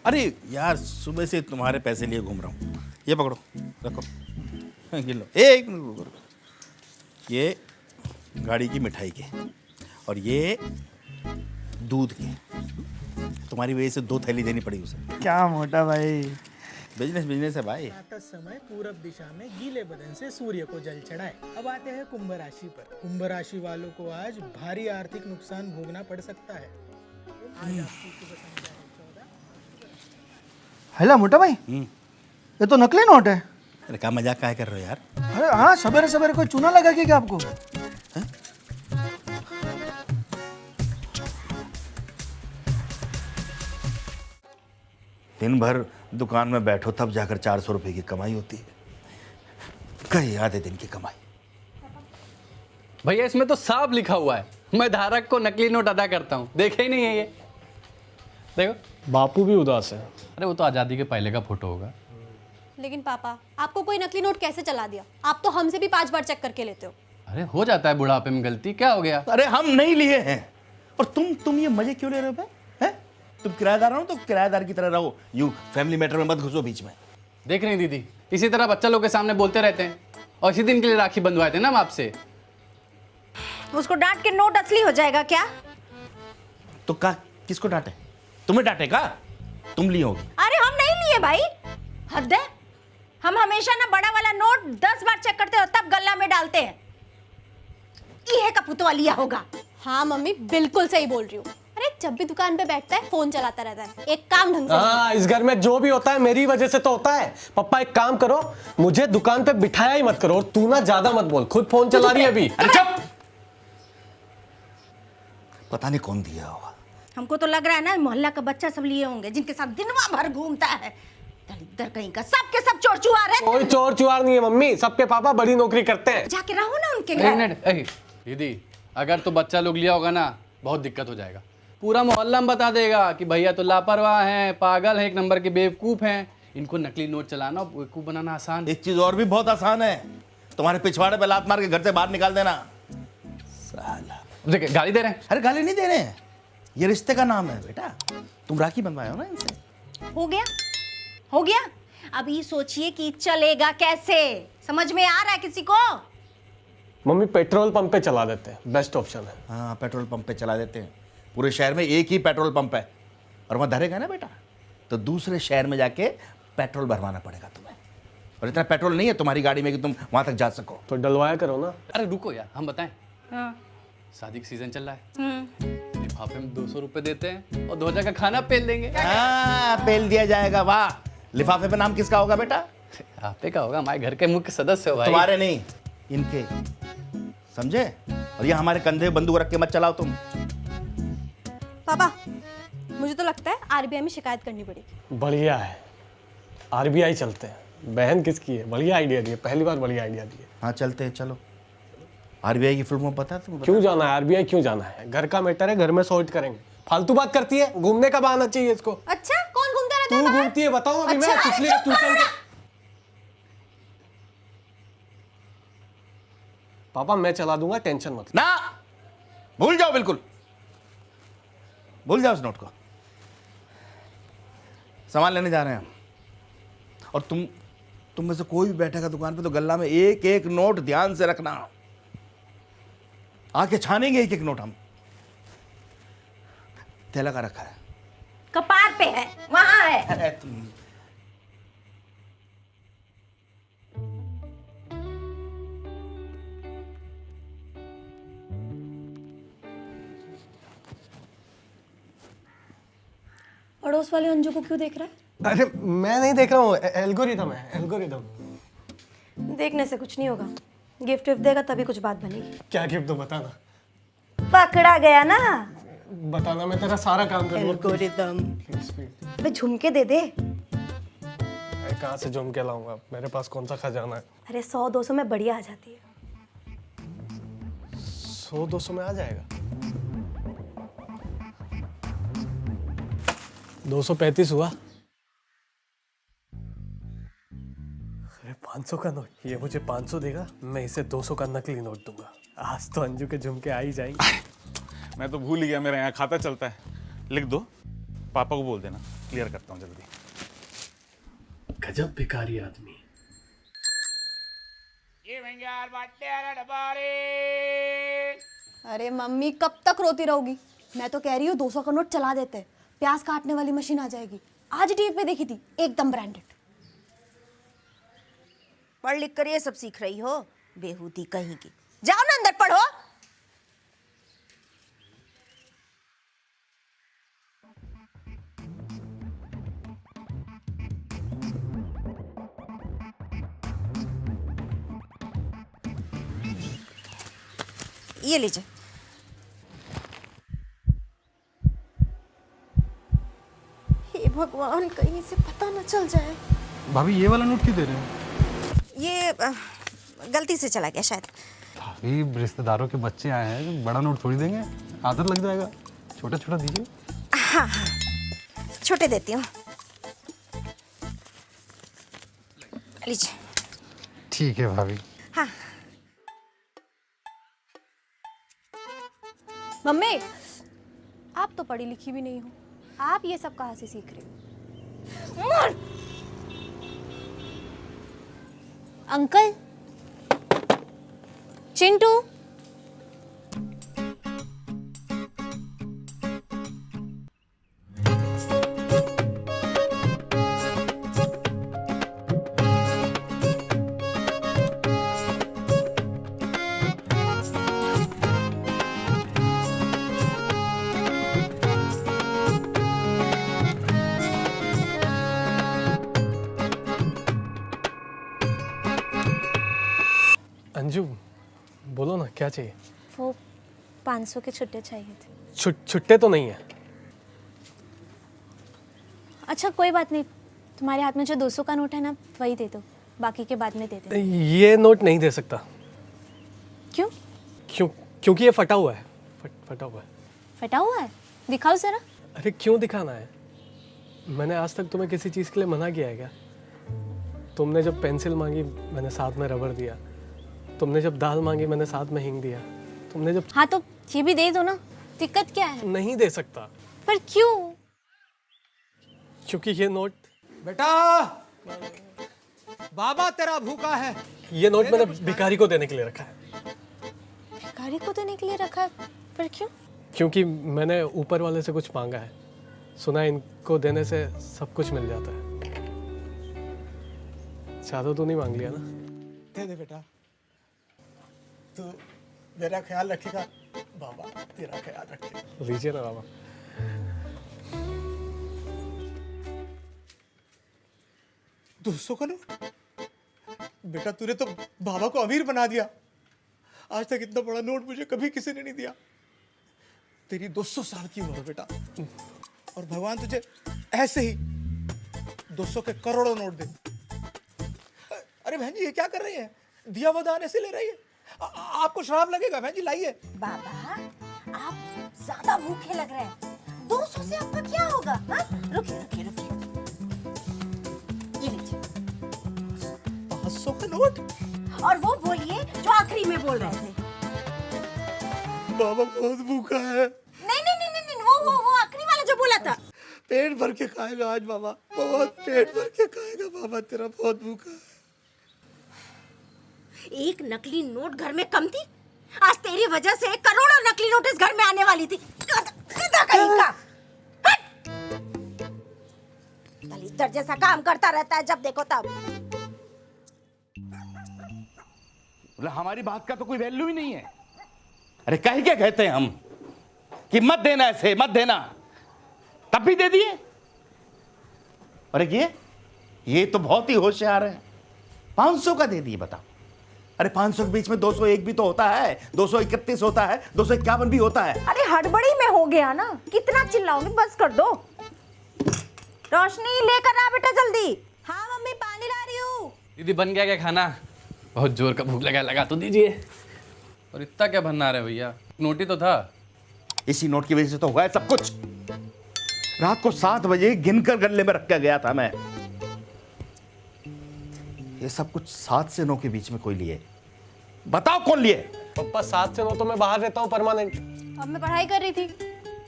अरे यार सुबह से तुम्हारे पैसे लिए घूम रहा हूँ। ये पकड़ो, रखो, गिन लो। एक मिनट रुको। ये गाड़ी की मिठाई के और ये दूध के। तुम्हारी वजह से 2 थैली देनी पड़ी उसे। क्या मोटा भाई, बिजनेस है भाई। प्रातः समय पूरब दिशा में गीले बदन से सूर्य को जल चढ़ाए। अब आते हैं कुंभ राशि पर। कुंभ राशि वालों को आज भारी आर्थिक नुकसान भोगना पड़ सकता है। आज आपकी शुभ संख्या है 14। हेला मोटा भाई, ये तो नकली नोट है। अरे क्या मजाक काहे कर रहे हो यार? अरे हाँ, सवेरे सवेरे कोई चूना लगा के क्या आपको? दिन भर दुकान में बैठो तब जाकर 400 रुपए की कमाई होती है। कहीं आधे दिन की कमाई। भैया इसमें तो साफ लिखा हुआ है, मैं धारक को नकली नोट अदा करता हूँ। देखे ही नहीं है ये, देखो। बापू भी उदास है। अरे वो तो आज़ादी के पहले का फोटो होगा। लेकिन पापा, आपको कोई नकली नोट कैसे चला दिया? आप तो हमसे भी 5 बार चेक करके लेते हो। अरे हो जाता है बुढ़ापे में गलती, क्या हो गया? अरे हम नहीं लिए हैं। और तुम ये मजे क्यों ले रहे हो बे? हैं? तुम किराएदार हो तो किराएदार की तरह रहो। यू फैमिली मैटर में मत घुसो बीच में। देख रही दीदी, इसी तरह बच्चा लोग के सामने बोलते रहते हैं। और इसी दिन के लिए राखी बंधवाए थे ना हम आपसे। उसको डांट के नोट असली हो जाएगा क्या? तो का किसको डांटे? तुम्हें डांटे का? तुम ली होगी। अरे हम नहीं लिए भाई, हद है। हम हमेशा ना बड़ा वाला नोट 10 बार चेक करते हो तब गल्ला में डालते हैं। ये कपूतवा लिया होगा। हाँ मम्मी, बिल्कुल सही बोल रही हूँ। अरे जब भी दुकान पे बैठता है फोन चलाता रहता है, एक काम ढंग से नहीं। हाँ, इस घर में जो भी होता है मेरी वजह से तो होता है। पप्पा एक काम करो, मुझे दुकान पे बिठाया ही मत करो। और तू ना ज्यादा मत बोल, खुद फोन चला रही है अभी। अरे चुप! पता नहीं कौन दिया होगा। हमको तो लग रहा है ना मोहल्ला का बच्चा सब लिए होंगे, जिनके साथ दिनवा भर घूमता है। दलिद्र कहीं का, सबके सब चोर चुहार है। कोई चोर चुहार नहीं है मम्मी, सबके पापा बड़ी नौकरी करते हैं। जाके रहो ना उनके एक घर। मिनट, दीदी अगर तो बच्चा लोग लिया होगा ना, बहुत दिक्कत हो जाएगा। पूरा मोहल्ला में बता देगा कि भैया तो लापरवाह हैं, पागल हैं, एक नंबर के बेवकूफ़ हैं। इनको नकली नोट चलाना और बेवकूफ़ बनाना आसान। एक चीज और भी बहुत आसान है, तुम्हारे पिछवाड़े पे लात मार के घर से बाहर निकाल देना। साला। देखिए गाली दे रहे हैं। अरे गाली नहीं दे रहे हैं, ये रिश्ते का नाम है बेटा। तुम राखी बनवाए हो ना इनसे। हो गया, हो गया। अब ये सोचिए कि चलेगा कैसे। समझ में आ रहा है किसी को? मम्मी पेट्रोल पंप पे चला देते हैं, बेस्ट ऑप्शन है। हाँ, पेट्रोल पंप पे चला देते हैं। पूरे शहर में एक ही पेट्रोल पंप है और वहाँ धरेगा ना बेटा, तो दूसरे शहर में जाके पेट्रोल भरवाना पड़ेगा तुम्हें। और इतना पेट्रोल नहीं है तुम्हारी गाड़ी में कि तुम वहाँ तक जा सको। तो डलवाया करो ना। अरे रुको यार, हम बताएं। हाँ। शादी का सीजन चल रहा है, लिफाफे में 200 रुपए देते हैं और 2000 का खाना पेल देंगे। हाँ, पेल दिया जाएगा। वाह, लिफाफे पे नाम किसका होगा बेटा? आपे का होगा, हमारे घर के मुख्य सदस्य हो भाई। तुम्हारे नहीं, इनके, समझे? और ये हमारे कंधे बंदूक रख के मत चलाओ तुम। पापा, मुझे तो लगता है आरबीआई में शिकायत करनी पड़ेगी। बढ़िया है, आरबीआई चलते हैं। बहन किसकी है? बढ़िया आइडिया दिए, पहली बार बढ़िया आइडिया दिए। हाँ चलते हैं, चलो। आरबीआई की फिल्म में पता है तुमको? क्यों जाना है आरबीआई, क्यों जाना है? घर का मैटर है, घर में सॉर्ट करेंगे। फालतू बात करती है, घूमने का बहाना चाहिए इसको। अच्छा, कौन घूमता रहता तू है बाहर? घूमती है, बताओ अभी। अच्छा, मैं अरे पिछले चुप ट्यूशन करो ना। पापा मैं चला दूंगा, टेंशन मत। ना, भूल जाओ, बिल्कुल भूल जाओ उस नोट को। सामान लेने जा रहे हैं हम। और तुम में से कोई भी बैठेगा दुकान पे तो गल्ला में एक एक नोट ध्यान से रखना। आके छानेंगे एक एक नोट हम। थैला का रखा है। कपार पे है, वहां है। अरे तुम पड़ोस वाले अंजू को क्यों देख रहा है? अरे मैं नहीं देख रहा हूँ, एल्गोरिथम है, एल्गोरिथम। देखने से कुछ नहीं होगा, गिफ्ट विफ्ट देगा तभी कुछ बात बनेगी। क्या गिफ्ट दो, बताना। पकड़ा गया ना। बताना, मैं तेरा सारा काम करूँगा। एल्गोरिथम। Please please. अबे झुमके दे दे। मैं कहाँ से झुमके लाऊंगा? मेरे पास कौन सा खजाना है? अरे 100-200 में बढ़िया आ जाती है। 100-200 में आ जाएगा। 235 हुआ। अरे 500 का नोट, ये मुझे 500 देगा, मैं इसे 200 का नकली नोट दूंगा। आज तो अंजू के झुमके आ ही जाएंगे। मैं तो भूल ही गया, मेरे यहाँ खाता चलता है। लिख दो पापा को बोल देना, क्लियर करता हूँ जल्दी। गजब बेकारी आदमी। अरे मम्मी कब तक रोती रहोगी? मैं तो कह रही हूँ 200 का नोट चला देते हैं, प्याज काटने वाली मशीन आ जाएगी। आज टीवी पे देखी थी, एकदम ब्रांडेड। पढ़ लिख कर ये सब सीख रही हो, बेहूदी कहीं की। जाओ ना अंदर पढ़ो। ये लीजिए। हे भगवान, कहीं से पता न चल जाए। भाभी ये वाला नोट क्यों दे रहे हो? ये गलती से चला गया शायद। भाभी रिश्तेदारों के बच्चे आए हैं, बड़ा नोट थोड़ी देंगे, आदत लग जाएगा। छोटा छोटा दीजिए। हाँ, छोटे देती हूँ। लीजिए। ठीक है भाभी। हाँ। मम्मी, आप तो पढ़ी लिखी भी नहीं हो, आप ये सब कहाँ से सीख रहे हो? अंकल, चिंटू, अंजू, बोलो ना क्या चाहिए? वो 500 के छुट्टे चाहिए थे। छुट्टे तो नहीं है। अच्छा कोई बात नहीं, तुम्हारे हाथ में जो 200 का नोट है ना, वही दे दो, बाकी के बाद में दे दे। ये नोट नहीं दे सकता। क्यों? क्योंकि ये फटा हुआ है। फटा हुआ है। फटा हुआ है? दिखाओ जरा। अरे क्यों दिखाना है? मैंने आज तक तुम्हें किसी चीज़ के लिए मना किया है क्या? तुमने जब पेंसिल मांगी मैंने साथ में रबड़ दिया, तुमने जब दाल मांगी मैंने साथ में हींग दिया, तुमने जब... हाँ तो ये भी दे दो ना, दिक्कत क्या है? नहीं दे सकता। पर क्यों? क्योंकि ये नोट... बेटा, बाबा तेरा भूखा है। ये नोट मैंने भिखारी को देने के लिए रखा है। भिखारी को देने के लिए रखा है? पर क्यों? क्योंकि मैंने ऊपर वाले से कुछ मांगा है, सुना है इनको देने से सब कुछ मिल जाता है। ज्यादा तो नहीं मांग लिया ना? दे दे बेटा, तू मेरा ख्याल रखेगा, बाबा तेरा ख्याल रखेगा। लीजिए ना बाबा। $200 का नोट? बेटा तूने तो बाबा को अमीर बना दिया। आज तक इतना बड़ा नोट मुझे कभी किसी ने नहीं दिया। तेरी 200 साल की उम्र बेटा, और भगवान तुझे ऐसे ही 200 के करोड़ों नोट दे। अरे बहन जी ये क्या कर रही है? दिया वो दान ऐसे ले रही है? आपको श्राप लगेगा बहन जी, लाइए। बाबा, आप ज्यादा भूखे लग रहे हैं। 200 से आपका क्या होगा? हाँ? रुकिए रुकिए रुकिए, ये लीजिए 500 का नोट। और वो बोलिए जो आखिरी में बोल रहे थे। बाबा बहुत भूखा है। नहीं नहीं नहीं नहीं, वो आखिरी वाला जो बोला था। पेट भर के खाएगा आज बाबा, बहुत पेट भर के खाएगा बाबा, तेरा बहुत भूखा है। एक नकली नोट घर में कम थी, आज तेरी वजह से करोड़ों नकली नोट इस घर में आने वाली थी। गधा कहीं का। दलितर जैसा काम करता रहता है, जब देखो तब। बोला हमारी बात का तो कोई वैल्यू ही नहीं है। अरे कहीं क्या कहते हैं हम कि मत देना, ऐसे मत देना, तब भी दे दिए। अरे ये तो बहुत ही होशियार है, 500 का दे दिए। बताओ, अरे 500 के बीच में 201 भी तो होता है, 231 होता है, 251 भी होता है। अरे हड़बड़ी में हो गया ना, कितना चिल्लाओगे, बस कर दो। रोशनी लेकर आ बेटा जल्दी। हाँ मम्मी पानी ला रही हूँ। दीदी बन गया क्या खाना? बहुत जोर का भूख लगा तो दीजिए। और इतना क्या भरना रहे भैया, नोट ही तो था। इसी नोट की वजह से तो हुआ है सब कुछ। रात को 7 बजे गिनकर गले में रख के गया था मैं। ये सब कुछ 7 से 9 के बीच में कोई लिए? बताओ कौन लिए? पापा 7 से 9 तो मैं बाहर रहता हूँ परमानेंट। अब मैं पढ़ाई कर रही थी।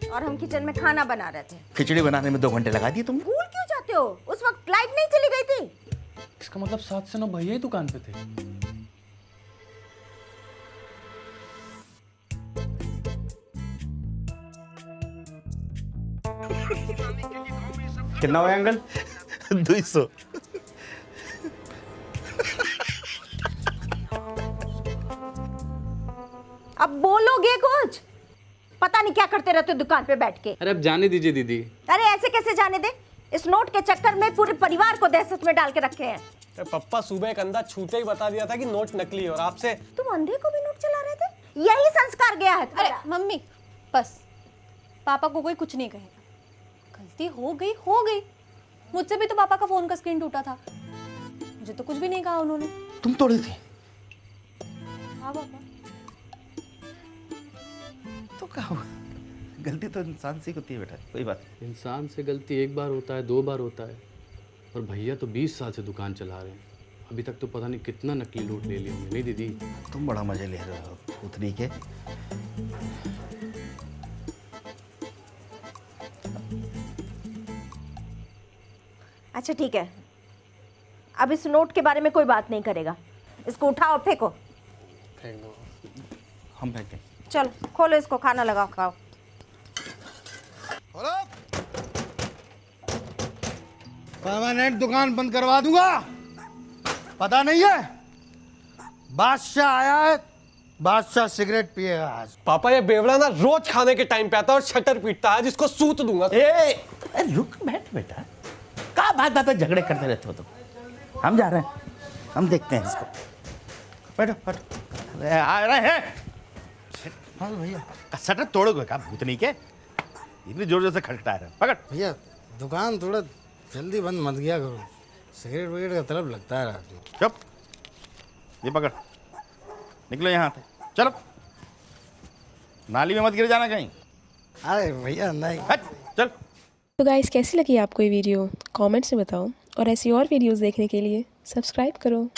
और हम किचन में खाना बना रहे थे। खिचड़ी बनाने में 2 घंटे लगा दिए तुम। भूल क्यों जाते हो? उस वक्त लाइट नहीं चली गई थी। इसका मतलब 7 से 9 भैया ही दुकान पे थे। कितना हुआ अंकल? 200। अब बोलोगे कुछ? पता नहीं क्या करते रहते हो दुकान पे बैठ के। अरे अब जाने दीजिए दीदी। अरे ऐसे कैसे जाने दे? इस नोट के चक्कर में पूरे परिवार को दहशत में डाल के रखे हैं। पप्पा सुबह एक अंधा छूते ही बता दिया था कि नोट नकली है और आपसे तुम अंधे को भी नोट चला रहे थे? यही संस्कार गया है अरे तुम्हारा। मम्मी बस, पापा को कोई कुछ नहीं कहेगा। गलती हो गई। मुझसे भी तो पापा का फोन का स्क्रीन टूटा था, मुझे तो कुछ भी नहीं कहा उन्होंने। तुम तोड़ी थी? हाँ पापा। तो क्या हुआ? गलती तो इंसान से होती है बेटा, कोई बात नहीं। इंसान से गलती एक बार होता है, 2 बार होता है, और भैया तो 20 साल से दुकान चला रहे हैं। अभी तक तो पता नहीं कितना नकली नोट ले लिए होंगे। नहीं दीदी? तुम बड़ा मजे ले रहे हो पुतली के। अच्छा ठीक है, अब इस नोट के बारे में कोई बात नहीं करेगा। इसको उठाओ, फेंको। फेंक दो। हम फेंके। चलो खोलो इसको, खाना लगाओ, खाओ। परमानेंट दुकान बंद करवा दूंगा। पता नहीं है, बादशाह आया है, बादशाह सिगरेट पिएगा आज। पापा ये बेवड़ा ना रोज खाने के टाइम पे आता है और शटर पीटता है, जिसको सूत दूंगा। ए रुक बैठ बेटा, क्या बात झगड़े करते रहते हो तुम। हम जा रहे हैं, हम देखते हैं इसको। बैठो। अरे आ रहे हैं। हाँ भैया, शटर तोड़ोगे क्या भूतनी के? इतनी जोर से खटखटा रहे। पकड़ भैया दुकान थोड़ा जल्दी बंद मत किया करो, सिगरेट विगरेट का तलब लगता है रात में। चुप, ये पकड़, निकलो यहाँ से, चलो। नाली में मत गिर जाना कहीं। अरे भैया नहीं। हट, चल। तो गाइस कैसी लगी आपको ये वीडियो? कमेंट्स में बताओ, और ऐसी और वीडियोस देखने के लिए सब्सक्राइब करो।